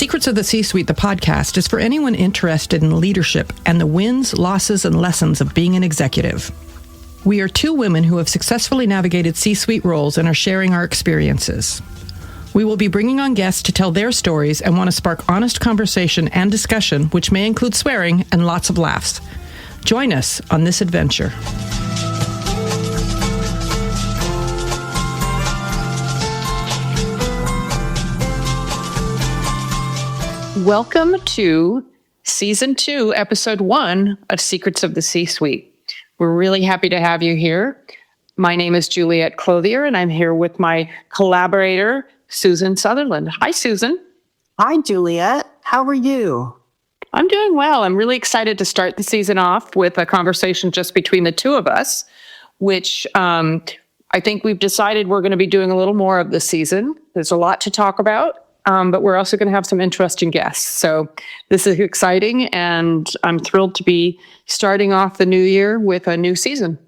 Secrets of the C-Suite, the podcast, is for anyone interested in leadership and the wins, losses, and lessons of being an executive. We are two women who have successfully navigated C-Suite roles and are sharing our experiences. We will be bringing on guests to tell their stories and want to spark honest conversation and discussion, which may include swearing and lots of laughs. Join us on this adventure. Welcome to Season 2, Episode 1 of Secrets of the C-Suite. We're really happy to have you here. My name is Juliet Clothier, and I'm here with my collaborator, Susan Sutherland. Hi, Susan. Hi, Juliet. How are you? I'm doing well. I'm really excited to start the season off with a conversation just between the two of us, which I think we've decided we're going to be doing a little more of this season. There's a lot to talk about. But we're also going to have some interesting guests. So this is exciting, and I'm thrilled to be starting off the new year with a new season.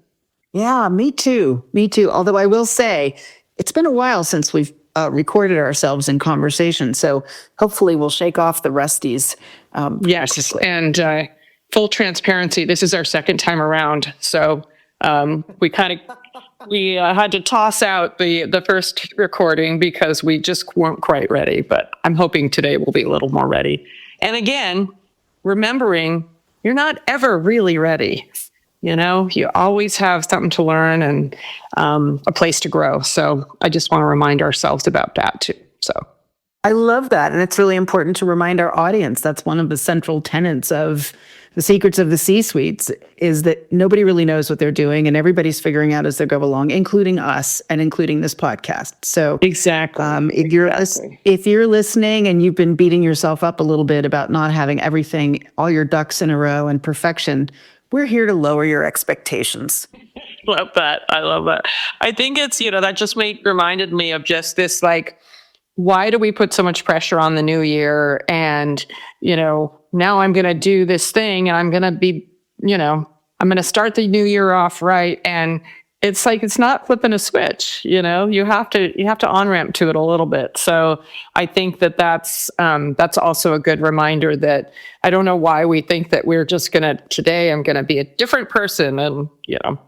Yeah, me too. Me too. Although I will say, it's been a while since we've recorded ourselves in conversation. So hopefully we'll shake off the rusties. Yes, and full transparency, this is our second time around. So we had to toss out the first recording because we just weren't quite ready, but I'm hoping today we'll be a little more ready. And again, remembering you're not ever really ready. You know, you always have something to learn and a place to grow. So I just want to remind ourselves about that too. So I love that. And it's really important to remind our audience. That's one of the central tenets of the Secrets of the C-Suites, is that nobody really knows what they're doing and everybody's figuring out as they go along, including us and including this podcast. So exactly. If you're listening and you've been beating yourself up a little bit about not having everything, all your ducks in a row and perfection, we're here to lower your expectations. Love that. I love that. I think it's, that just reminded me of just this, why do we put so much pressure on the new year? And, now I'm going to do this thing and I'm going to be, I'm going to start the new year off right. And it's it's not flipping a switch, you have to on-ramp to it a little bit. So I think that's also a good reminder that I don't know why we think that we're just today I'm going to be a different person and,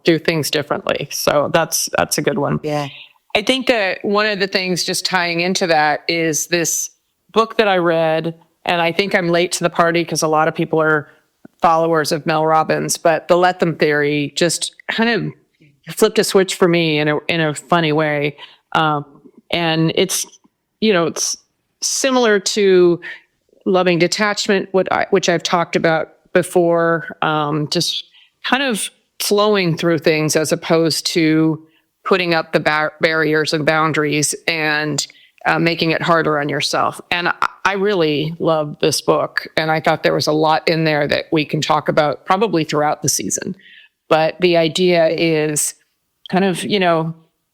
do things differently. So that's a good one. Yeah. I think that one of the things just tying into that is this book that I read, and I think I'm late to the party because a lot of people are followers of Mel Robbins, but the Let Them theory just kind of flipped a switch for me in a funny way. And it's similar to loving detachment, which I've talked about before, just kind of flowing through things as opposed to putting up the barriers and boundaries and making it harder on yourself. And I really love this book. And I thought there was a lot in there that we can talk about probably throughout the season. But the idea is kind of,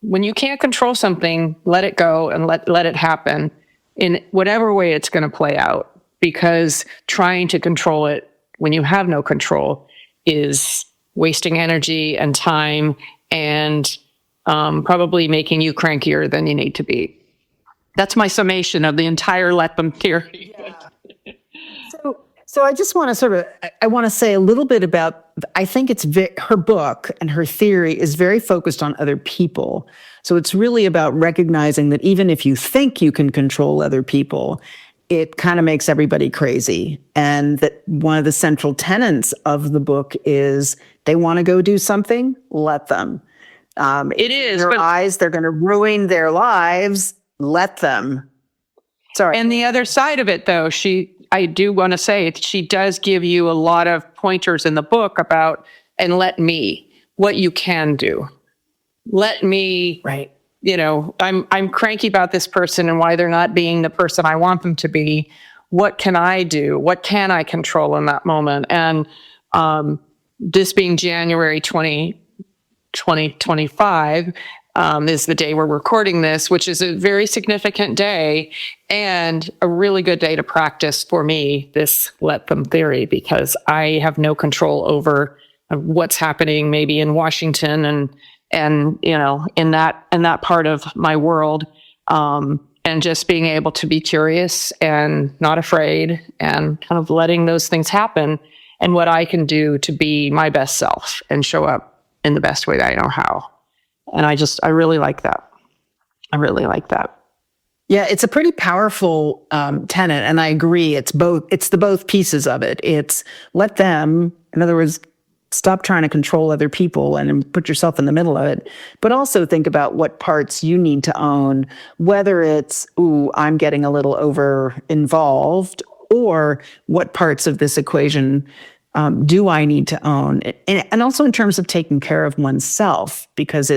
when you can't control something, let it go and let it happen in whatever way it's going to play out. Because trying to control it when you have no control is wasting energy and time and probably making you crankier than you need to be. That's my summation of the entire Let Them theory. Yeah. So I just want to I want to say a little bit about, I think it's her book and her theory is very focused on other people. So it's really about recognizing that even if you think you can control other people, it kind of makes everybody crazy. And that one of the central tenets of the book is they want to go do something, let them. It is. Their eyes, they're going to ruin their lives. Let them. Sorry. And the other side of it, though, I do want to say she does give you a lot of pointers in the book about, and let me, what you can do. Let me, right. I'm cranky about this person and why they're not being the person I want them to be. What can I do? What can I control in that moment? And this being January 2025, is the day we're recording this, which is a very significant day and a really good day to practice for me, this Let Them theory, because I have no control over what's happening maybe in Washington and in that part of my world. and just being able to be curious and not afraid and kind of letting those things happen, and what I can do to be my best self and show up in the best way that I know how. And I really like that. I really like that. Yeah, it's a pretty powerful tenet, and I agree. It's the both pieces of it. It's let them, in other words, stop trying to control other people and put yourself in the middle of it, but also think about what parts you need to own, whether it's, ooh, I'm getting a little over involved, or what parts of this equation do I need to own? And also in terms of taking care of oneself, because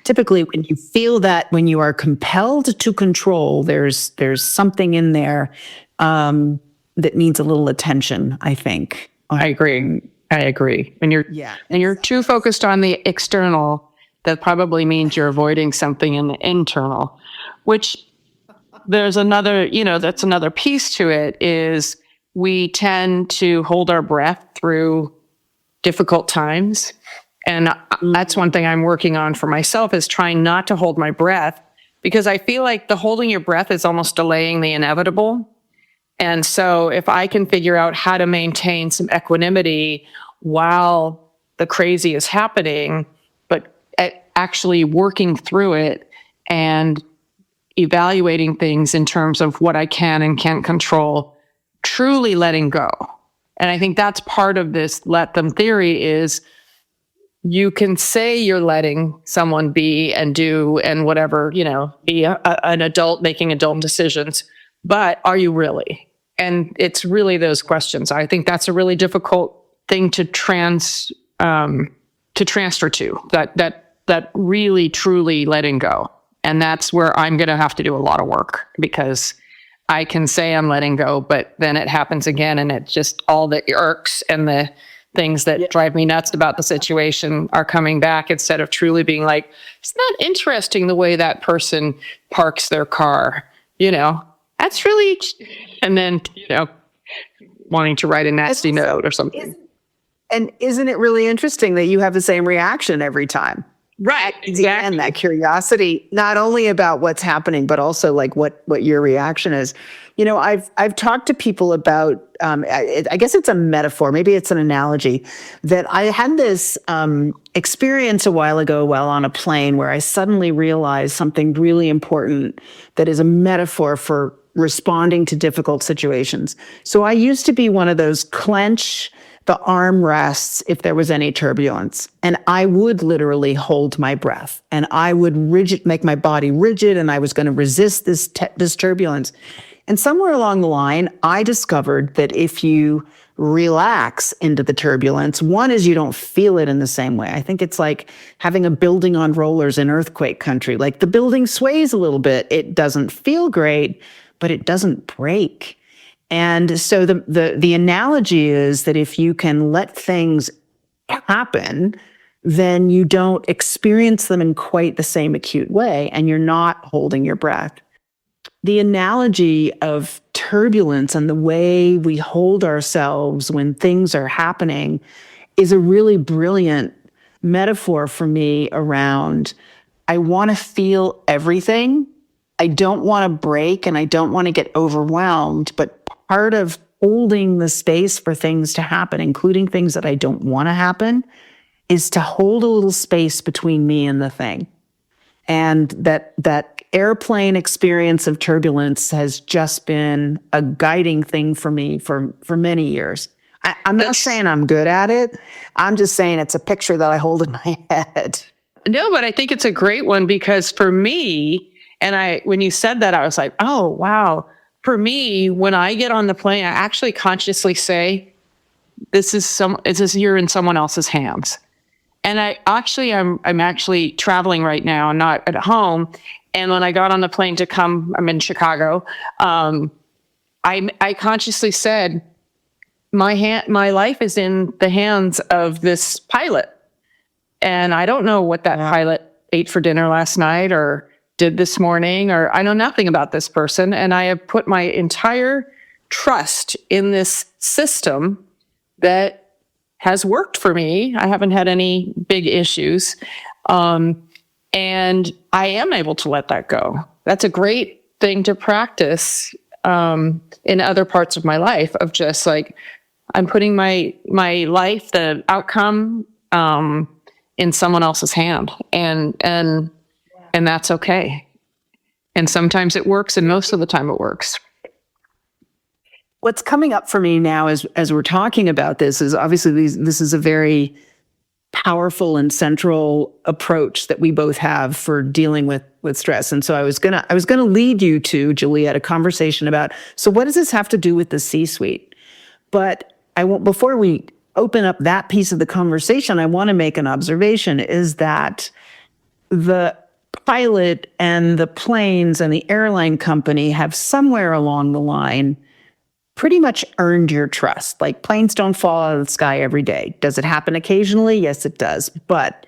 typically when you feel that, when you are compelled to control, there's something in there that needs a little attention, I think. I agree. When you're too focused on the external, that probably means you're avoiding something in the internal, which there's another, that's another piece to it, is we tend to hold our breath through difficult times. And that's one thing I'm working on for myself, is trying not to hold my breath, because I feel like the holding your breath is almost delaying the inevitable. And so if I can figure out how to maintain some equanimity while the crazy is happening, but actually working through it and evaluating things in terms of what I can and can't control, truly letting go. And I think that's part of this let them theory, is you can say you're letting someone be and do and whatever, be an adult making adult decisions, but are you really? And it's really those questions. I think that's a really difficult thing to transfer to, that really truly letting go. And that's where I'm going to have to do a lot of work, because I can say I'm letting go, but then it happens again, and it just, all the irks and the things that drive me nuts about the situation are coming back, instead of truly being like, it's not interesting the way that person parks their car, that's really, and then, wanting to write a nasty note or something. And isn't it really interesting that you have the same reaction every time? Right, exactly. And that curiosity, not only about what's happening, but also like what your reaction is. I've talked to people about, I guess it's a metaphor, maybe it's an analogy, that I had this experience a while ago while on a plane, where I suddenly realized something really important that is a metaphor for responding to difficult situations. So I used to be one of those clench the armrests if there was any turbulence. And I would literally hold my breath, and I would make my body rigid, and I was going to resist this turbulence. And somewhere along the line, I discovered that if you relax into the turbulence, one is you don't feel it in the same way. I think it's like having a building on rollers in earthquake country. Like the building sways a little bit. It doesn't feel great, but it doesn't break. And so the analogy is that if you can let things happen, then you don't experience them in quite the same acute way, and you're not holding your breath. The analogy of turbulence and the way we hold ourselves when things are happening is a really brilliant metaphor for me around, I want to feel everything. I don't want to break, and I don't want to get overwhelmed, but part of holding the space for things to happen, including things that I don't want to happen, is to hold a little space between me and the thing. And that airplane experience of turbulence has just been a guiding thing for me for many years. I'm not saying I'm good at it. I'm just saying it's a picture that I hold in my head. No, but I think it's a great one, because for me, and when you said that, I was like, oh, wow. For me, when I get on the plane, I actually consciously say, you're in someone else's hands. And I'm actually traveling right now, not at home. And when I got on the plane to come, I'm in Chicago. I consciously said, my life is in the hands of this pilot. And I don't know what that pilot ate for dinner last night or did this morning, or I know nothing about this person. And I have put my entire trust in this system that has worked for me. I haven't had any big issues. And I am able to let that go. That's a great thing to practice in other parts of my life, of just like, I'm putting my life, the outcome, in someone else's hand, and that's okay. And sometimes it works, and most of the time it works. What's coming up for me now as we're talking about this is obviously this is a very powerful and central approach that we both have for dealing with stress. And so I was gonna lead you to, Juliet, a conversation about, so what does this have to do with the C-suite? But I won't, before we open up that piece of the conversation, I want to make an observation, is that the pilot and the planes and the airline company have somewhere along the line pretty much earned your trust. Like, planes don't fall out of the sky every day. Does it happen occasionally? Yes, it does. But,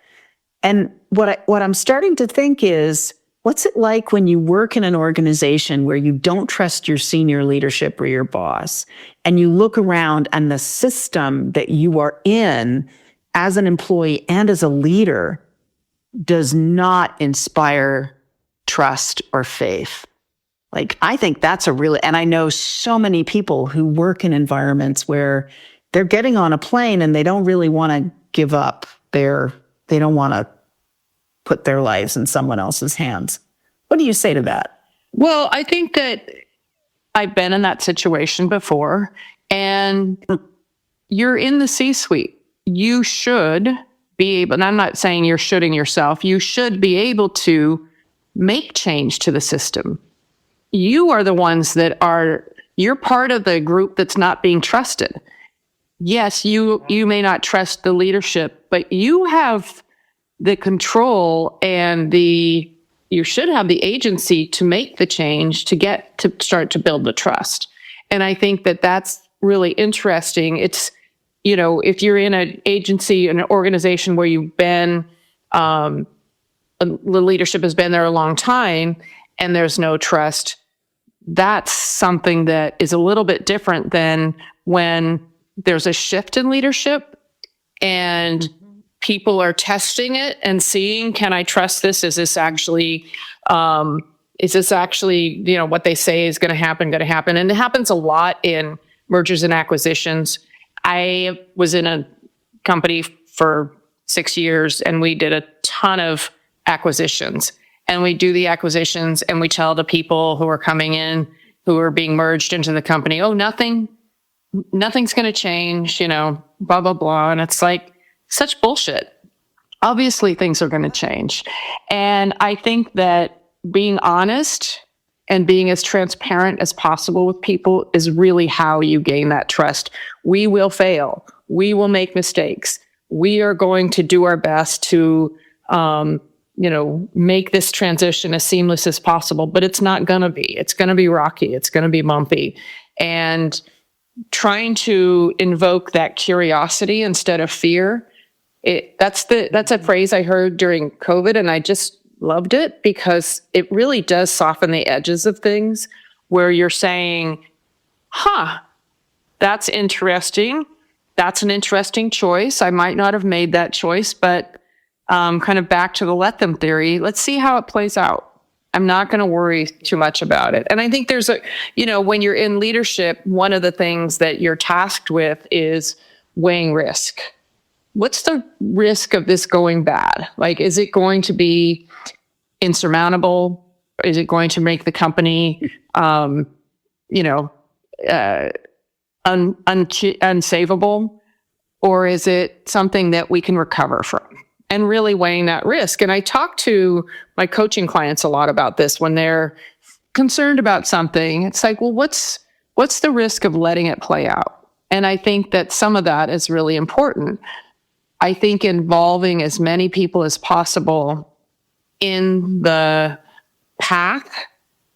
and what I'm starting to think is, what's it like when you work in an organization where you don't trust your senior leadership or your boss, and you look around and the system that you are in as an employee and as a leader does not inspire trust or faith? Like, I think that's a really, and I know so many people who work in environments where they're getting on a plane and they don't really want to give up they don't want to put their lives in someone else's hands. What do you say to that? Well, I think that I've been in that situation before, and you're in the C-suite. You should be able, and I'm not saying you're shoulding yourself, you should be able to make change to the system. You are the ones you're part of the group that's not being trusted. Yes, you may not trust the leadership, but you have the control and you should have the agency to make the change, to start to build the trust. And I think that that's really interesting. It's, if you're in an agency, an organization where you've been, the leadership has been there a long time and there's no trust, that's something that is a little bit different than when there's a shift in leadership and people are testing it and seeing, can I trust this? Is this actually, what they say is going to happen? And it happens a lot in mergers and acquisitions. I was in a company for 6 years and we did a ton of acquisitions. And we do the acquisitions and we tell the people who are coming in, who are being merged into the company, oh, nothing's going to change, blah, blah, blah. And it's like such bullshit. Obviously, things are going to change. And I think that being honest and being as transparent as possible with people is really how you gain that trust. We will fail. We will make mistakes. We are going to do our best to, make this transition as seamless as possible, but it's not going to be. It's going to be rocky. It's going to be bumpy. And trying to invoke that curiosity instead of fear, that's a phrase I heard during COVID, and I just loved it because it really does soften the edges of things where you're saying, that's interesting. That's an interesting choice. I might not have made that choice, but kind of back to the let them theory. Let's see how it plays out. I'm not going to worry too much about it. And I think there's when you're in leadership, one of the things that you're tasked with is weighing risk. What's the risk of this going bad? Like, is it going to be insurmountable? Is it going to make the company, unsavable? Or is it something that we can recover from? And really weighing that risk. And I talk to my coaching clients a lot about this when they're concerned about something. It's like, well, what's the risk of letting it play out? And I think that some of that is really important. I think involving as many people as possible in the path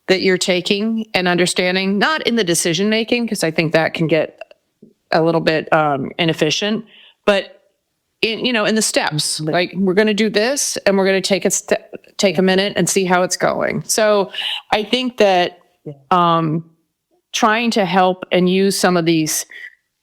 that you're taking and understanding, not in the decision making, because I think that can get a little bit inefficient, but in the steps, like, we're going to do this and we're going to take a minute and see how it's going. So I think that trying to help and use some of these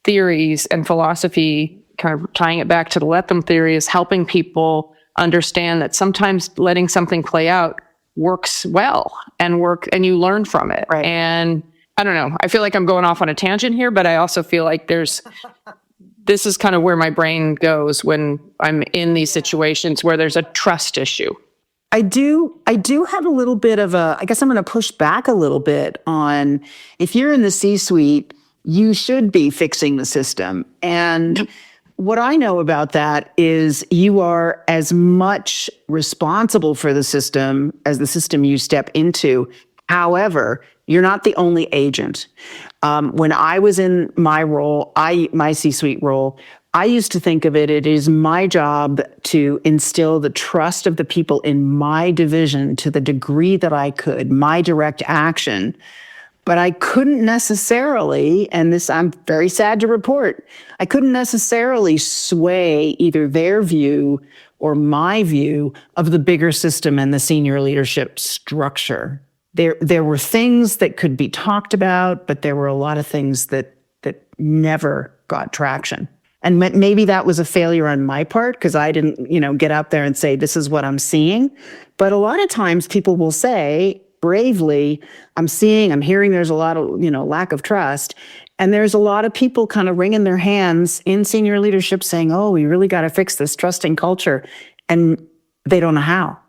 theories and philosophy, kind of tying it back to the let them theory, is helping people understand that sometimes letting something play out works well and you learn from it. Right. And I don't know, I feel like I'm going off on a tangent here, but I also feel like this is kind of where my brain goes when I'm in these situations where there's a trust issue. I do have a little bit of I guess I'm going to push back a little bit on, if you're in the C-suite, you should be fixing the system. And what I know about that is you are as much responsible for the system as the system you step into. However, you're not the only agent. When I was in my role, my C-suite role, I used to think of it is my job to instill the trust of the people in my division to the degree that I could, my direct action. But I couldn't necessarily, and this I'm very sad to report, I couldn't necessarily sway either their view or my view of the bigger system and the senior leadership structure. There were things that could be talked about, but there were a lot of things that never got traction. And maybe that was a failure on my part because I didn't, get out there and say, this is what I'm seeing. But a lot of times people will say bravely, I'm hearing there's a lot of, lack of trust. And there's a lot of people kind of wringing their hands in senior leadership saying, oh, we really got to fix this trusting culture. And they don't know how.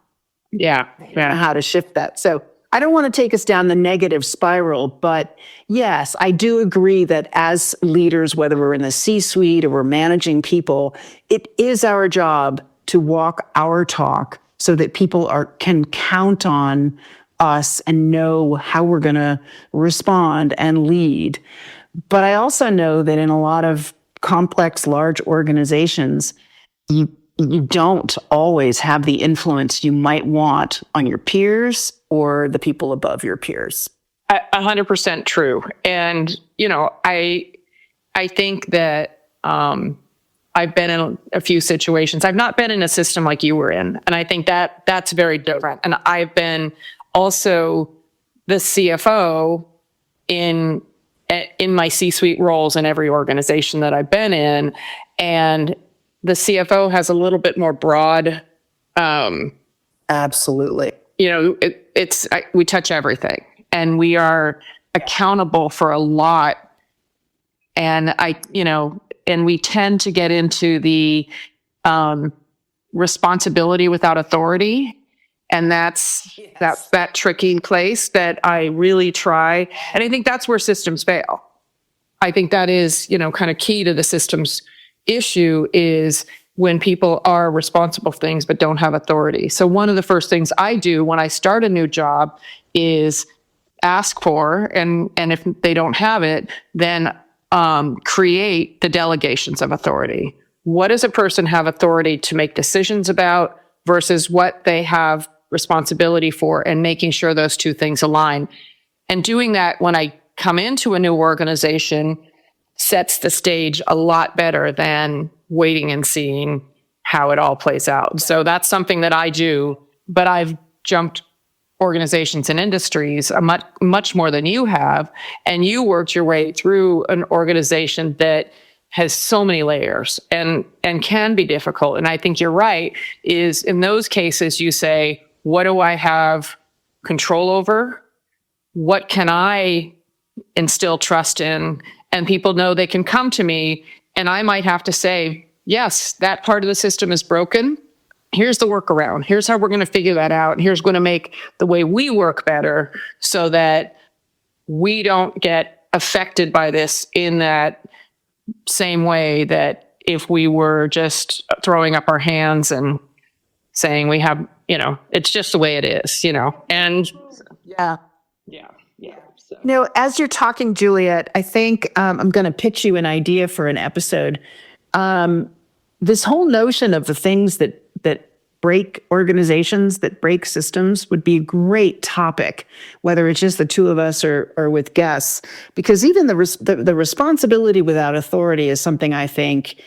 Yeah. They don't know how to shift that. So I don't want to take us down the negative spiral, but yes, I do agree that as leaders, whether we're in the C-suite or we're managing people, it is our job to walk our talk so that people can count on us and know how we're going to respond and lead. But I also know that in a lot of complex, large organizations, you don't always have the influence you might want on your peers or the people above your peers. 100% true. And, I think that I've been in a few situations. I've not been in a system like you were in. And I think that's very different. And I've been also the CFO in my C-suite roles in every organization that I've been in. And the CFO has a little bit more broad. Absolutely. We touch everything and we are accountable for a lot. And and we tend to get into the responsibility without authority. And that's that tricky place that I really try. And I think that's where systems fail. I think that is, kind of key to the systems issue is when people are responsible for things but don't have authority. So one of the first things I do when I start a new job is ask for, and if they don't have it, then create the delegations of authority. What does a person have authority to make decisions about versus what they have responsibility for, and making sure those two things align. And doing that when I come into a new organization sets the stage a lot better than waiting and seeing how it all plays out. So that's something that I do, but I've jumped organizations and industries much more than you have. And you worked your way through an organization that has so many layers and can be difficult. And I think you're right, is in those cases you say, what do I have control over? What can I instill trust in? And people know they can come to me, and I might have to say, yes, that part of the system is broken. Here's the workaround. Here's how we're going to figure that out. Here's going to make the way we work better so that we don't get affected by this in that same way that if we were just throwing up our hands and saying we have, it's just the way it is, and yeah. So. As you're talking, Juliet, I think I'm going to pitch you an idea for an episode. This whole notion of the things that break organizations, that break systems would be a great topic, whether it's just the two of us or with guests, because even the responsibility without authority is something I think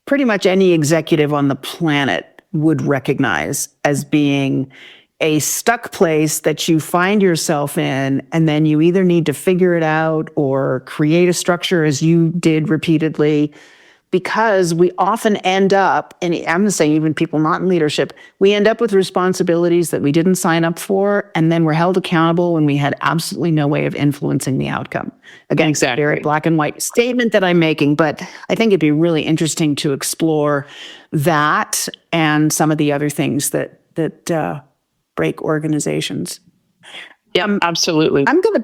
pretty much any executive on the planet would recognize as being a stuck place that you find yourself in, and then you either need to figure it out or create a structure as you did repeatedly. because we often end up, and I'm saying even people not in leadership, we end up with responsibilities that we didn't sign up for, and then we're held accountable when we had absolutely no way of influencing the outcome. Again, Exactly. very black and white statement that I'm making, but I think it'd be really interesting to explore that and some of the other things that break organizations. Yeah, absolutely. I'm going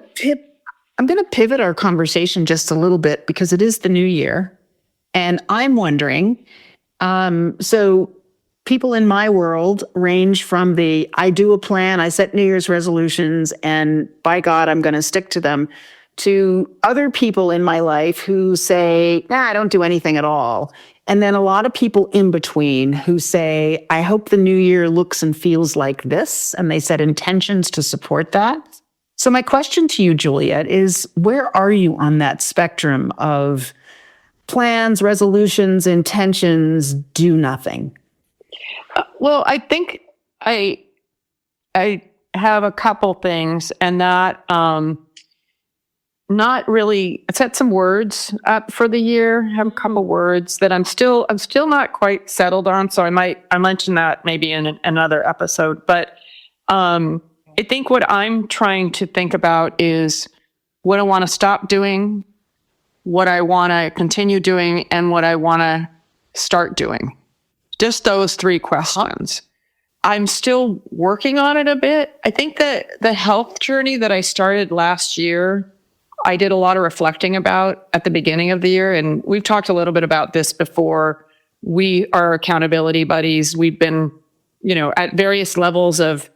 to pivot our conversation just a little bit because it is the new year. And I'm wondering, so people in my world range from I do a plan, I set New Year's resolutions, and by God, I'm going to stick to them, to other people in my life who say, I don't do anything at all. And then a lot of people in between who say, I hope the new year looks and feels like this. And they set intentions to support that. So my question to you, Juliet, is where are you on that spectrum of plans, resolutions, intentions, do nothing? Well, I think I have a couple things, and that not really set some words up for the year. Have a couple words that I'm still not quite settled on. So I mention that maybe in another episode. But I think what I'm trying to think about is what I want to stop doing, what I want to continue doing, and what I want to start doing. Just those three questions. I'm still working on it a bit. I think that the health journey that I started last year, I did a lot of reflecting about at the beginning of the year. And we've talked a little bit about this before. We are accountability buddies. We've been, at various levels of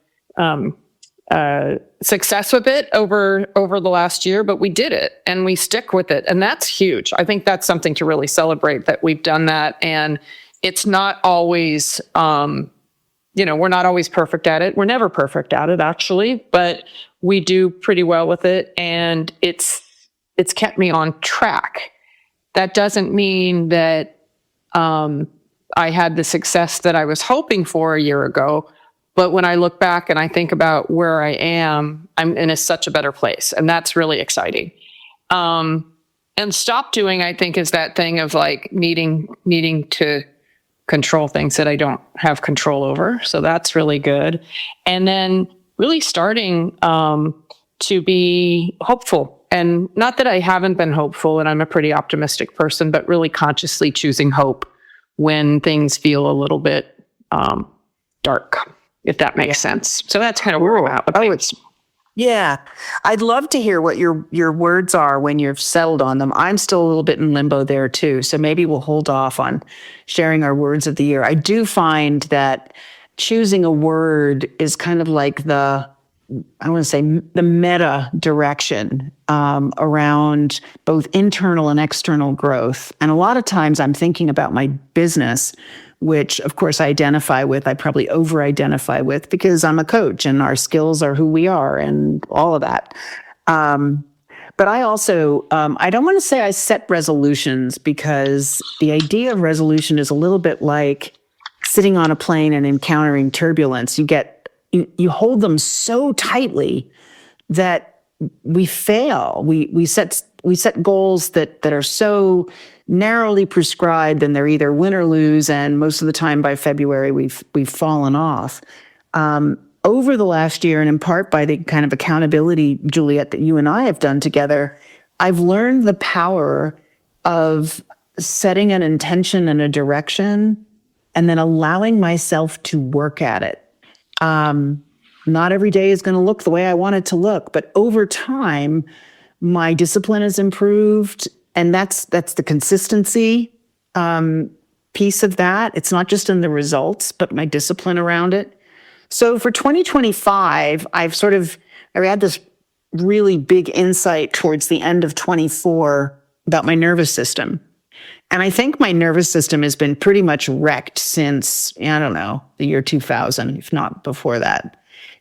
success with it over the last year, but we did it and we stick with it. And that's huge. I think that's something to really celebrate, that we've done that. And it's not always, we're not always perfect at it. We're never perfect at it, actually, but we do pretty well with it. And it's kept me on track. That doesn't mean that I had the success that I was hoping for a year ago. But when I look back and I think about where I am, I'm in such a better place. And that's really exciting. And stop doing, I think, is that thing of like needing to control things that I don't have control over. So that's really good. And then really starting to be hopeful. And not that I haven't been hopeful and I'm a pretty optimistic person, but really consciously choosing hope when things feel a little bit dark, if that makes sense. So that's kind of where I'm at. Yeah. I'd love to hear what your words are when you've settled on them. I'm still a little bit in limbo there too. So maybe we'll hold off on sharing our words of the year. I do find that choosing a word is kind of like the meta direction around both internal and external growth. And a lot of times I'm thinking about my business, which of course I identify with, I probably over-identify with because I'm a coach and our skills are who we are and all of that. But I also, I don't want to say I set resolutions because the idea of resolution is a little bit like sitting on a plane and encountering turbulence. You hold them so tightly that we fail. We set goals that are so narrowly prescribed, and they're either win or lose. And most of the time by February, we've fallen off. Over the last year, and in part by the kind of accountability, Juliet, that you and I have done together, I've learned the power of setting an intention and a direction and then allowing myself to work at it. Not every day is going to look the way I want it to look, but over time, my discipline has improved, and that's the consistency piece of that. It's not just in the results, but my discipline around it. So for 2025, I had this really big insight towards the end of 24 about my nervous system. And I think my nervous system has been pretty much wrecked since, the year 2000, if not before that.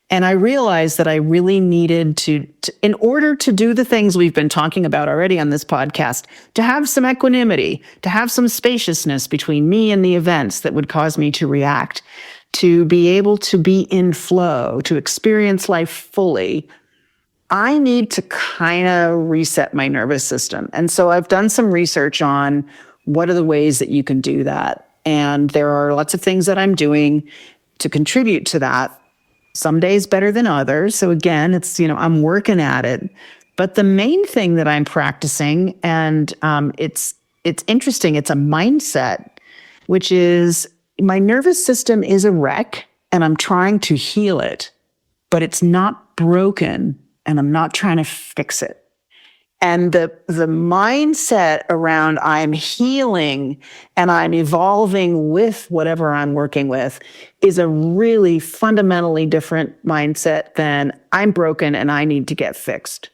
And I realized that I really needed to, in order to do the things we've been talking about already on this podcast, to have some equanimity, to have some spaciousness between me and the events that would cause me to react, to be able to be in flow, to experience life fully, I need to kind of reset my nervous system. And so I've done some research on what are the ways that you can do that? And there are lots of things that I'm doing to contribute to that. Some days better than others. So again, it's, I'm working at it. But the main thing that I'm practicing, and it's interesting, it's a mindset, which is my nervous system is a wreck and I'm trying to heal it, but it's not broken and I'm not trying to fix it. And the mindset around I'm healing and I'm evolving with whatever I'm working with is a really fundamentally different mindset than I'm broken and I need to get fixed.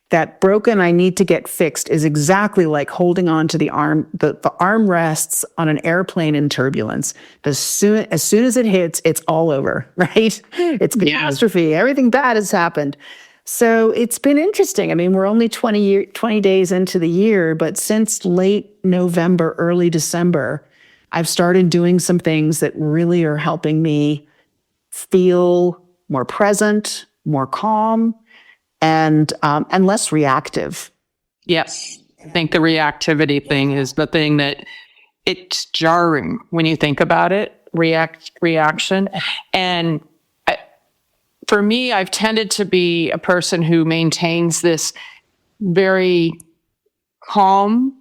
That broken, I need to get fixed is exactly like holding on to the armrests on an airplane in turbulence. As soon as it hits, it's all over, right? It's catastrophe. Yeah. Everything bad has happened. So it's been interesting. I mean, we're only 20 days into the year, but since late November, early December, I've started doing some things that really are helping me feel more present, more calm, and less reactive. Yes. I think the reactivity thing is the thing that it's jarring when you think about it, reaction. And for me, I've tended to be a person who maintains this very calm,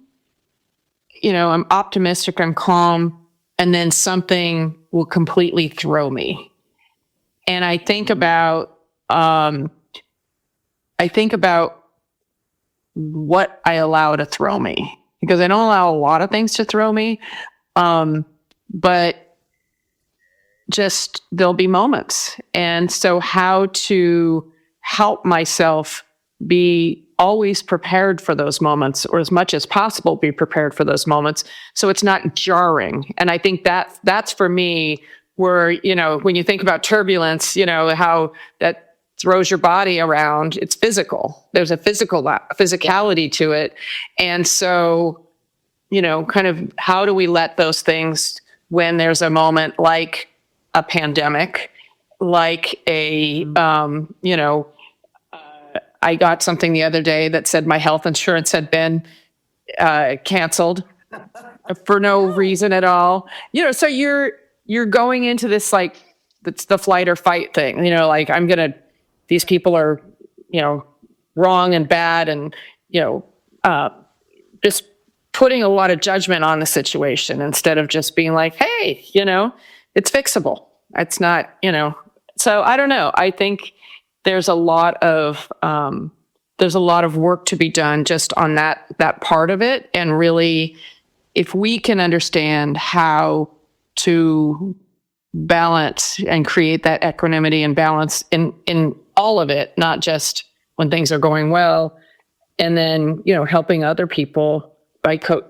I'm optimistic, I'm calm, and then something will completely throw me. And I think about what I allow to throw me, because I don't allow a lot of things to throw me. But just there'll be moments. And so how to help myself be always prepared for those moments, or as much as possible be prepared for those moments, so it's not jarring. And I think that's for me where, when you think about turbulence, how that throws your body around, it's physical. There's a physicality to it. And so, kind of how do we let those things, when there's a moment like a pandemic, like I got something the other day that said my health insurance had been canceled for no reason at all. So you're going into this, like, it's the flight or fight thing, like these people are, wrong and bad, and, just putting a lot of judgment on the situation instead of just being like, hey, it's fixable. It's not, so I don't know. I think there's a lot of work to be done just on that part of it. And really, if we can understand how to balance and create that equanimity and balance in all of it, not just when things are going well, and then, helping other people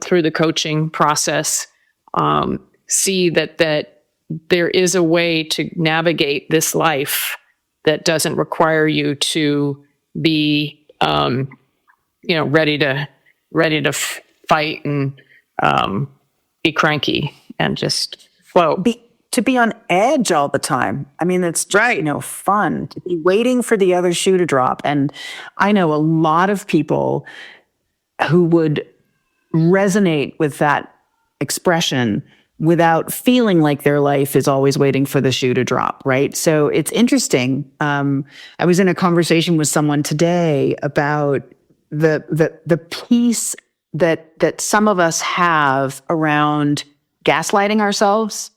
through the coaching process, see that there is a way to navigate this life that doesn't require you to be, ready to fight and be cranky and just float. To be on edge all the time. I mean, it's just, fun to be waiting for the other shoe to drop. And I know a lot of people who would resonate with that expression without feeling like their life is always waiting for the shoe to drop, right? So it's interesting. I was in a conversation with someone today about the piece that some of us have around gaslighting ourselves.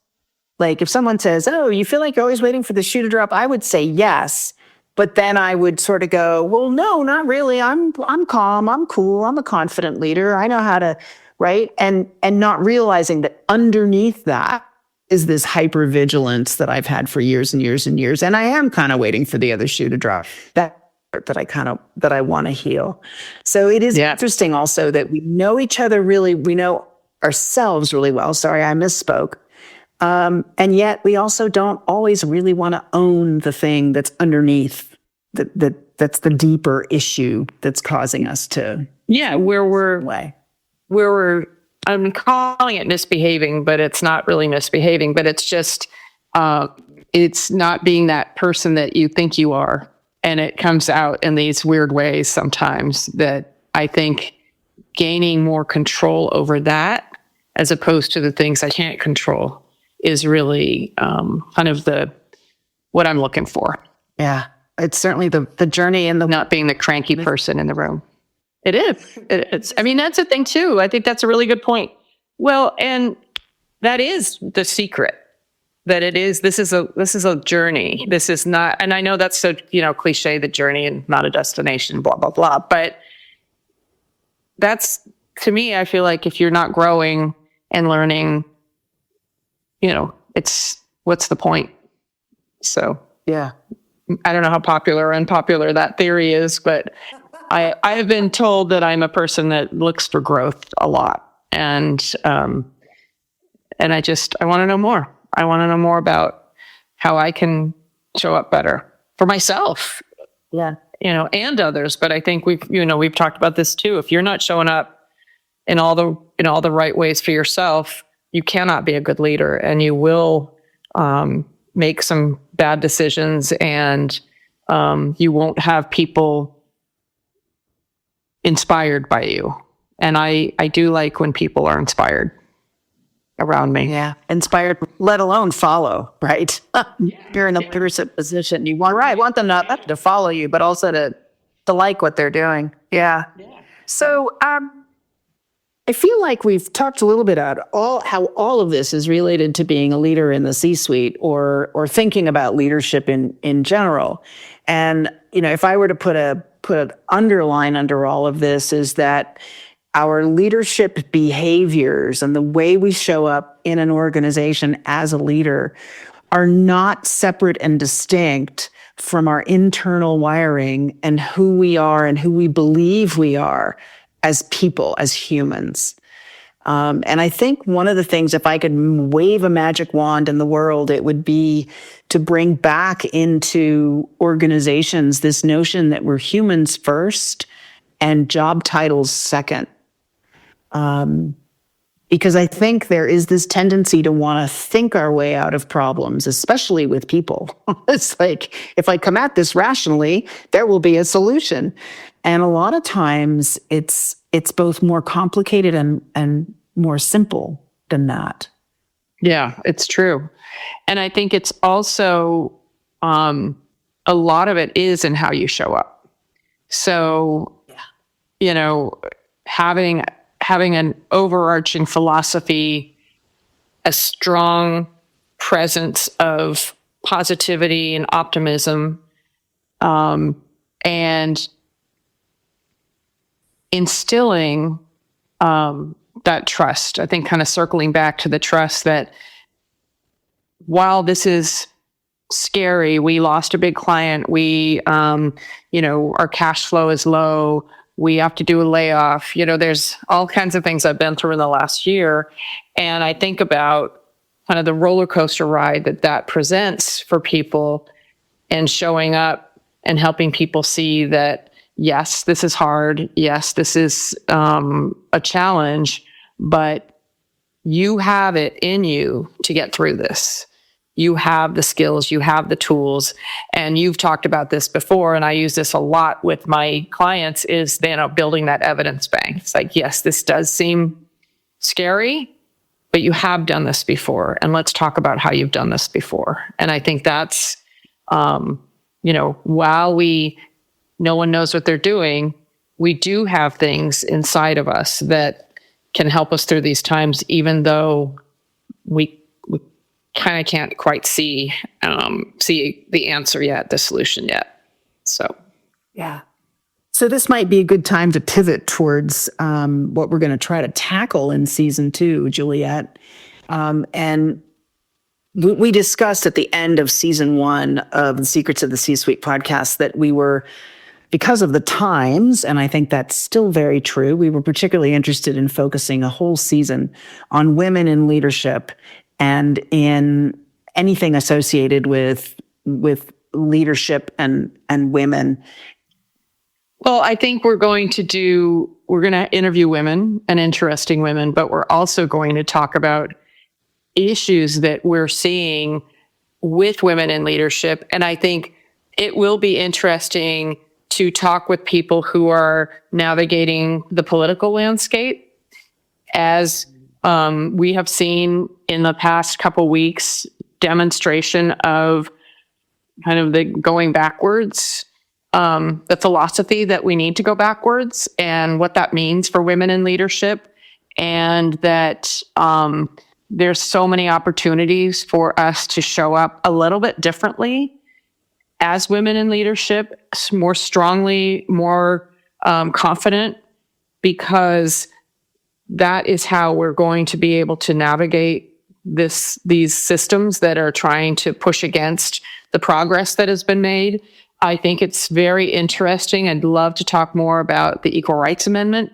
Like if someone says, oh, you feel like you're always waiting for the shoe to drop, I would say yes. But then I would sort of go, well, no, not really. I'm calm. I'm cool. I'm a confident leader. I know how to, right? And not realizing that underneath that is this hypervigilance that I've had for years and years and years. And I am kind of waiting for the other shoe to drop. That I want to heal. So it is interesting also that we know each other we know ourselves really well. Sorry, I misspoke. And yet we also don't always really want to own the thing that's underneath that's the deeper issue that's causing us to I'm calling it misbehaving, but it's not really misbehaving, but it's just it's not being that person that you think you are. And it comes out in these weird ways sometimes that I think gaining more control over that as opposed to the things I can't control is really kind of what I'm looking for. Yeah. It's certainly the journey and Not being the cranky person in the room. It is. It's. I mean, that's a thing too. I think that's a really good point. Well, and that is the secret. That it is. This is a journey. This is not. And I know that's so cliche, the journey and not a destination. Blah blah blah. But that's, to me, I feel like if you're not growing and learning, it's what's the point? So yeah. I don't know how popular or unpopular that theory is, but I have been told that I'm a person that looks for growth a lot. And I want to know more. I want to know more about how I can show up better for myself. Yeah. And others. But I think we've talked about this too. If you're not showing up in all the right ways for yourself, you cannot be a good leader, and you will make some bad decisions, and you won't have people inspired by you. And I do like when people are inspired around me. Yeah. Inspired, let alone follow, right? You're in a leadership position. You want them not to follow you, but also to like what they're doing. Yeah. So I feel like we've talked a little bit about how all of this is related to being a leader in the C-suite or thinking about leadership in general. And if I were to put an underline under all of this, is that our leadership behaviors and the way we show up in an organization as a leader are not separate and distinct from our internal wiring and who we are and who we believe we are as people, as humans. And I think one of the things, if I could wave a magic wand in the world, it would be to bring back into organizations this notion that we're humans first and job titles second. Because I think there is this tendency to want to think our way out of problems, especially with people. It's like, if I come at this rationally, there will be a solution. And a lot of times it's both more complicated and more simple than that. Yeah, it's true. And I think it's also, a lot of it is in how you show up. So, having an overarching philosophy, a strong presence of positivity and optimism, and instilling that trust. I think kind of circling back to the trust that while this is scary, we lost a big client, our cash flow is low, we have to do a layoff. There's all kinds of things I've been through in the last year. And I think about kind of the roller coaster ride that presents for people, and showing up and helping people see that, yes, this is hard. Yes, this is a challenge, but you have it in you to get through this. You have the skills, you have the tools, and you've talked about this before, and I use this a lot with my clients, is building that evidence bank. It's like, yes, this does seem scary, but you have done this before, and let's talk about how you've done this before. And I think that's, while no one knows what they're doing, we do have things inside of us that can help us through these times, even though we kind of can't quite see the answer yet, the solution yet. So, yeah. So this might be a good time to pivot towards what we're going to try to tackle in season 2, Juliet. And we discussed at the end of season 1 of the Secrets of the C-Suite podcast that we were, because of the times, and I think that's still very true, we were particularly interested in focusing a whole season on women in leadership and in anything associated with leadership and women. Well, I think we're going to interview women and interesting women, but we're also going to talk about issues that we're seeing with women in leadership. And I think it will be interesting to talk with people who are navigating the political landscape as We have seen in the past couple weeks demonstration of kind of the going backwards, the philosophy that we need to go backwards and what that means for women in leadership, and that there's so many opportunities for us to show up a little bit differently as women in leadership, more strongly, more confident, because that is how we're going to be able to navigate these systems that are trying to push against the progress that has been made. I think it's very interesting. I'd love to talk more about the Equal Rights Amendment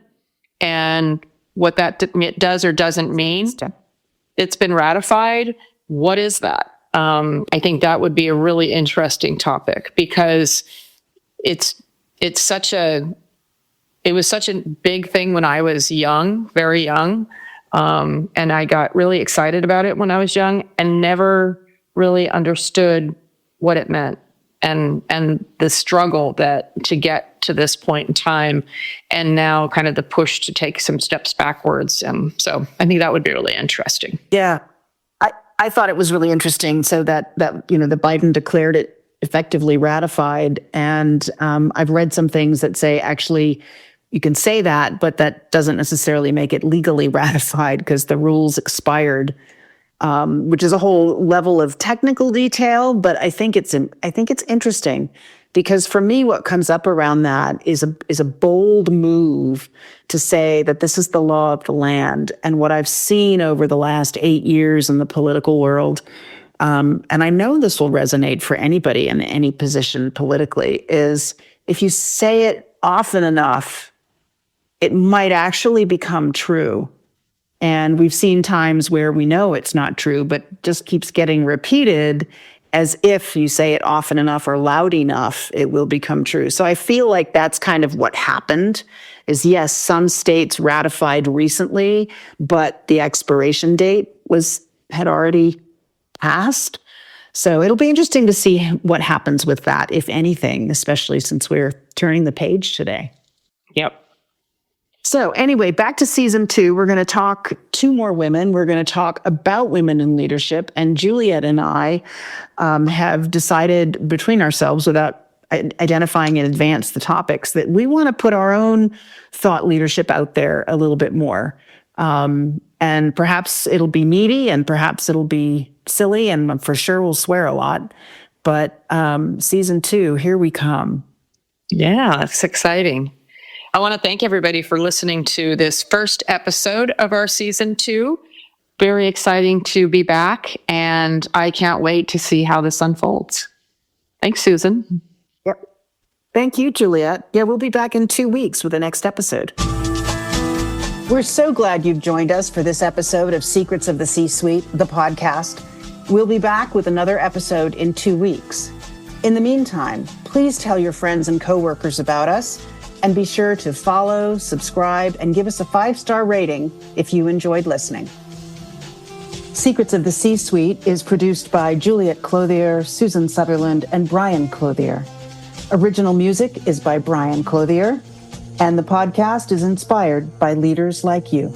and what that does or doesn't mean. It's been ratified. What is that? I think that would be a really interesting topic, because it was such a big thing when I was young, very young. And I got really excited about it when I was young and never really understood what it meant and the struggle to get to this point in time, and now kind of the push to take some steps backwards. So I think that would be really interesting. Yeah. I thought it was really interesting. So that the Biden declared it effectively ratified. And I've read some things that say, actually, you can say that, but that doesn't necessarily make it legally ratified because the rules expired, which is a whole level of technical detail. But I think it's interesting, because for me, what comes up around that is a bold move to say that this is the law of the land. And what I've seen over the last 8 years in the political world, and I know this will resonate for anybody in any position politically, is if you say it often enough, it might actually become true. And we've seen times where we know it's not true, but just keeps getting repeated, as if you say it often enough or loud enough, it will become true. So I feel like that's kind of what happened, is yes, some states ratified recently, but the expiration date had already passed. So it'll be interesting to see what happens with that, if anything, especially since we're turning the page today. Yep. So anyway, back to season 2, we're going to talk 2 more women. We're going to talk about women in leadership. And Juliet and I have decided between ourselves, without identifying in advance the topics, that we want to put our own thought leadership out there a little bit more. And perhaps it'll be meaty, and perhaps it'll be silly, and for sure we'll swear a lot. But season 2, here we come. Yeah, it's exciting. I want to thank everybody for listening to this first episode of our season 2. Very exciting to be back, and I can't wait to see how this unfolds. Thanks, Susan. Yep. Thank you, Juliet. Yeah, we'll be back in 2 weeks with the next episode. We're so glad you've joined us for this episode of Secrets of the C-Suite, the podcast. We'll be back with another episode in 2 weeks. In the meantime, please tell your friends and coworkers about us, and be sure to follow, subscribe, and give us a 5-star rating if you enjoyed listening. Secrets of the C-Suite is produced by Juliet Clothier, Susan Sutherland, and Brian Clothier. Original music is by Brian Clothier, and the podcast is inspired by leaders like you.